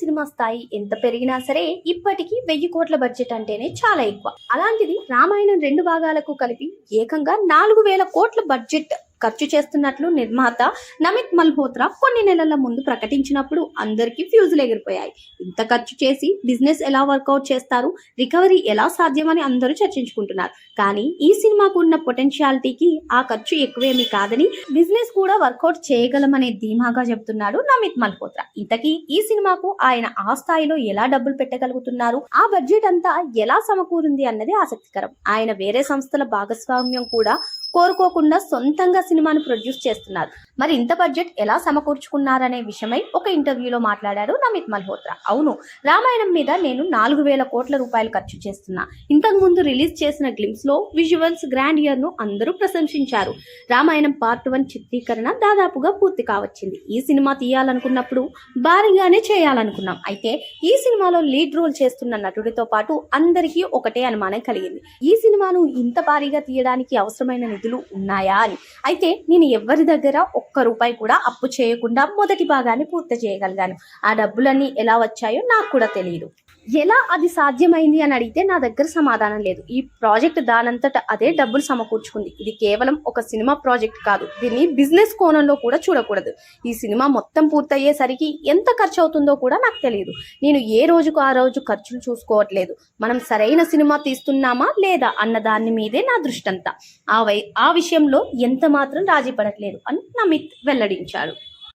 Cinema స్థాయి ఎంత పెరిగినా సరే ఇప్పటికీ 1000 కోట్ల బడ్జెట్ అంటేనే చాలా ఎక్కువ. అలాంటిది రామాయణం 2 భాగాలకు కలిపి ఏకంగా 4000 కోట్ల బడ్జెట్ ఖర్చు చేస్తున్నట్లు నిర్మాత నమిత్ మల్హోత్రా కొన్ని నెలల ముందు ప్రకటించినప్పుడు అందరికీ ఫ్యూజులు ఎగిరిపోయాయి. ఇంత ఖర్చు చేసి బిజినెస్ ఎలా వర్కౌట్ చేస్తారు, రికవరీ ఎలా సాధ్యమని అందరూ చర్చించుకుంటున్నారు. కానీ ఈ సినిమాకు ఉన్న పొటెన్షియాలిటీకి ఆ ఖర్చు ఎక్కువేమీ కాదని, బిజినెస్ కూడా వర్కౌట్ చేయగలమనే ధీమాగా చెబుతున్నాడు నమిత్ మల్హోత్రా. ఇంతకీ ఈ సినిమాకు ఆయన ఆ స్థాయిలో ఎలా డబ్బులు పెట్టగలుగుతున్నారు, ఆ బడ్జెట్ అంతా ఎలా సమకూరింది అన్నది ఆసక్తికరం. ఆయన వేరే సంస్థల భాగస్వామ్యం కూడా కోరుకోకుండా సొంతంగా సినిమాను ప్రొడ్యూస్ చేస్తున్నారు. మరి ఇంత బడ్జెట్ ఎలా సమకూర్చుకున్నారనే విషయమై ఒక ఇంటర్వ్యూలో మాట్లాడారు నమిత్ మల్హోత్రా. అవును, రామాయణం మీద నేను 4000 కోట్ల రూపాయలు ఖర్చు చేస్తున్నా. ఇంతకు ముందు రిలీజ్ చేసిన గ్లిమ్స్ లో విజువల్స్ గ్రాండియర్ ను అందరూ ప్రశంసించారు. రామాయణం పార్ట్ 1 చిత్రీకరణ దాదాపుగా పూర్తి కావచ్చింది. ఈ సినిమా తీయాలనుకున్నప్పుడు భారీగానే చేయాలనుకున్నాం. అయితే ఈ సినిమాలో లీడ్ రోల్ చేస్తున్న నటుడితో పాటు అందరికీ ఒకటే అనుమానం కలిగింది. ఈ సినిమాను ఇంత భారీగా తీయడానికి అవసరమైన నిధులు ఉన్నాయా అని. అయితే నేను ఎవరి దగ్గర ఒక్క రూపాయి కూడా అప్పు చేయకుండా మొదటి భాగాన్ని పూర్తి చేయగలిగాను. ఆ డబ్బులన్నీ ఎలా వచ్చాయో నాకు కూడా తెలియదు. ఎలా అది సాధ్యమైంది అని అడిగితే నా దగ్గర సమాధానం లేదు. ఈ ప్రాజెక్ట్ దానంతట అదే డబ్బులు సమకూర్చుకుంది. ఇది కేవలం ఒక సినిమా ప్రాజెక్ట్ కాదు, దీన్ని బిజినెస్ కోణంలో కూడా చూడకూడదు. ఈ సినిమా మొత్తం పూర్తయ్యేసరికి ఎంత ఖర్చు అవుతుందో కూడా నాకు తెలియదు. నేను ఏ రోజుకు ఆ రోజు ఖర్చులు చూసుకోవట్లేదు. మనం సరైన సినిమా తీస్తున్నామా లేదా అన్న దాని మీదే నా దృష్టి అంతా. ఆ విషయంలో ఎంత మాత్రం రాజీ పడట్లేదు అని నమిత్ వెల్లడించాడు.